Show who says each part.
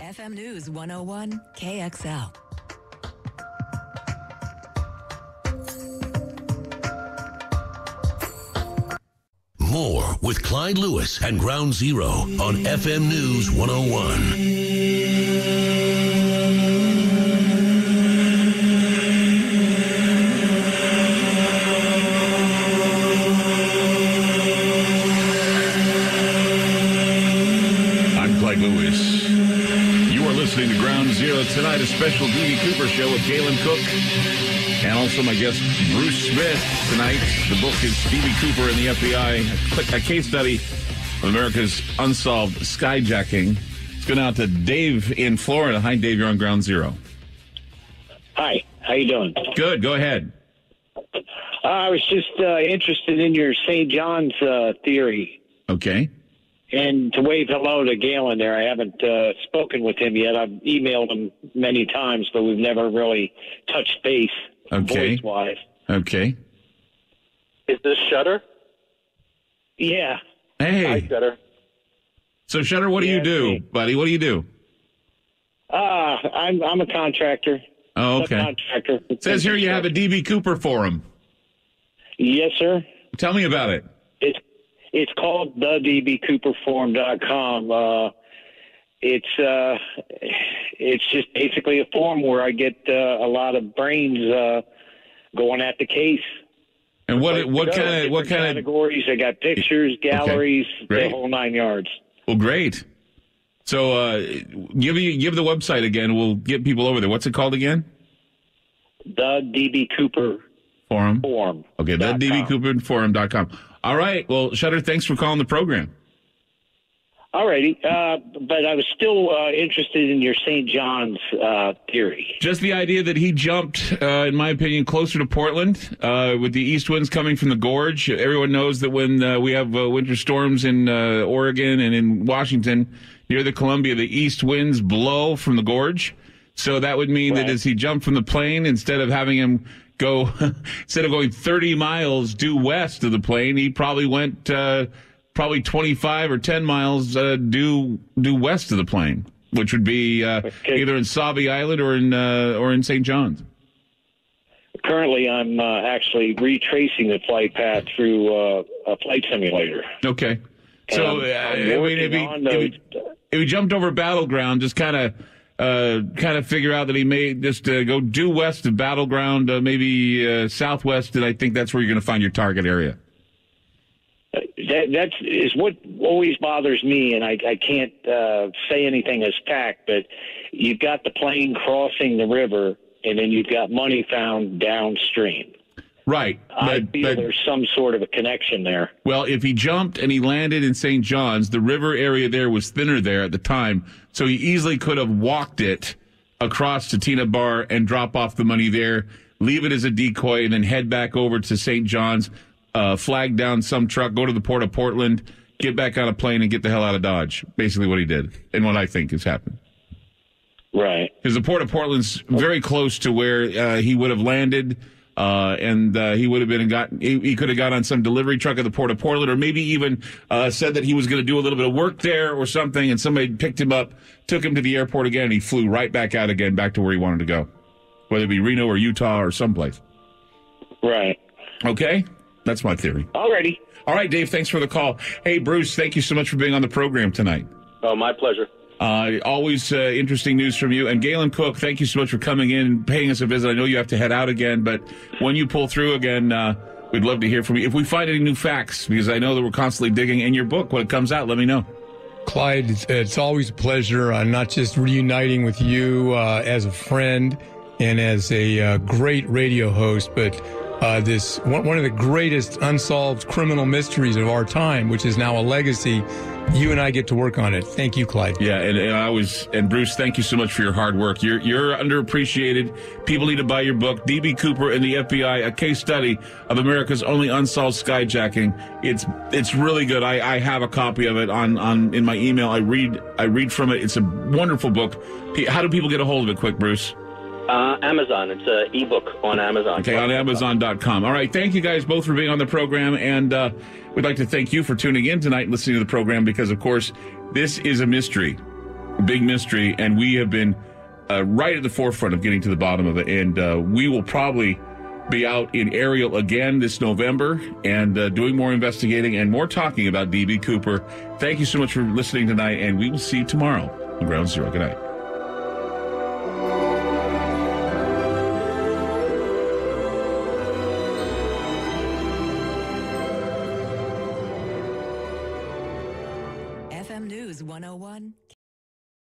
Speaker 1: FM News 101 KXL.
Speaker 2: More with Clyde Lewis and Ground Zero on FM News 101.
Speaker 3: I'm Clyde Lewis. You are listening to Ground Zero tonight, a special D.B. Cooper show with Galen Cook. And also my guest, Bruce Smith, tonight. The book is D.B. Cooper and the FBI, a case study of America's unsolved skyjacking. It's going out to Dave in Florida. Hi, Dave. You're on Ground Zero.
Speaker 4: Hi. How you doing?
Speaker 3: Good. Go ahead.
Speaker 4: I was just interested in your St. John's theory.
Speaker 3: Okay.
Speaker 4: And to wave hello to Galen there. I haven't spoken with him yet. I've emailed him many times, but we've never really touched base.
Speaker 3: Okay.
Speaker 4: Voice-wise.
Speaker 3: Okay.
Speaker 5: Is this Shutter?
Speaker 4: Yeah.
Speaker 3: Hey.
Speaker 5: Hi, Shutter.
Speaker 3: So, Shutter, what do you do,
Speaker 4: me.
Speaker 3: buddy? What do you do?
Speaker 4: I'm a contractor.
Speaker 3: Oh, okay.
Speaker 4: Subcontractor.
Speaker 3: It says here you have a D.B. Cooper forum.
Speaker 4: Yes, sir.
Speaker 3: Tell me about it.
Speaker 4: It's called thedbcooperforum.com. It's just basically a forum where I get a lot of brains going at the case.
Speaker 3: And what kind of
Speaker 4: categories? I got pictures, galleries,
Speaker 3: okay.
Speaker 4: the whole 9 yards.
Speaker 3: Well, great. So give the website again. We'll get people over there. What's it called again?
Speaker 4: The DB Cooper
Speaker 3: Forum. Okay, the dbcooperforum.com. All right. Well, Shutter, thanks for calling the program.
Speaker 4: All righty. But I was still interested in your St. John's theory.
Speaker 3: Just the idea that he jumped, in my opinion, closer to Portland with the east winds coming from the gorge. Everyone knows that when we have winter storms in Oregon and in Washington near the Columbia, the east winds blow from the gorge. So that would mean that as he jumped from the plane, instead of having him go, instead of going 30 miles due west of the plane, he probably went probably 25 or 10 miles due west of the plane, which would be either in Sauvie Island or in St. John's.
Speaker 4: Currently, I'm actually retracing the flight path through a flight simulator.
Speaker 3: Okay. So, if he jumped over Battleground, just kind of figure out that he may just go due west of Battleground, maybe southwest, and I think that's where you're going to find your target area. That
Speaker 4: is what always bothers me, and I can't say anything as fact, but you've got the plane crossing the river, and then you've got money found downstream.
Speaker 3: Right.
Speaker 4: I feel there's some sort of a connection there.
Speaker 3: Well, if he jumped and he landed in St. John's, the river area there was thinner there at the time, so he easily could have walked it across to Tina Bar and drop off the money there, leave it as a decoy, and then head back over to St. John's, flag down some truck, go to the port of Portland, get back on a plane, and get the hell out of Dodge. Basically what he did, and what I think has happened.
Speaker 4: Right.
Speaker 3: Because the port of Portland's very close to where he would have landed, and he would have he could have got on some delivery truck at the port of Portland, or maybe even said that he was going to do a little bit of work there or something, and somebody picked him up, took him to the airport again, and he flew right back out again, back to where he wanted to go, whether it be Reno or Utah or someplace.
Speaker 4: Right.
Speaker 3: Okay? That's my theory.
Speaker 4: Alrighty.
Speaker 3: All right, Dave, thanks for the call. Hey, Bruce, thank you so much for being on the program tonight.
Speaker 5: Oh, my pleasure.
Speaker 3: Always interesting news from you. And Galen Cook, thank you so much for coming in and paying us a visit. I know you have to head out again, but when you pull through again, we'd love to hear from you. If we find any new facts, because I know that we're constantly digging in your book, when it comes out, let me know.
Speaker 6: Clyde, it's always a pleasure, not just reuniting with you as a friend and as a great radio host, but this one of the greatest unsolved criminal mysteries of our time, which is now a legacy. You and I get to work on it. Thank you, Clyde.
Speaker 3: Yeah, and Bruce, thank you so much for your hard work. You're underappreciated. People need to buy your book, D.B. Cooper and the FBI, a case study of America's only unsolved skyjacking. It's really good. I have a copy of it on in my email. I read from it. It's a wonderful book. How do people get a hold of it quick, Bruce?
Speaker 5: Amazon. It's an ebook on Amazon.
Speaker 3: Okay, on Amazon.com. All right, thank you guys both for being on the program, and we'd like to thank you for tuning in tonight and listening to the program because, of course, this is a mystery. big mystery, and we have been right at the forefront of getting to the bottom of it. And we will probably be out in Ariel again this November and doing more investigating and more talking about D.B. Cooper. Thank you so much for listening tonight, and we will see you tomorrow on Ground Zero. Good night.
Speaker 1: FM News 101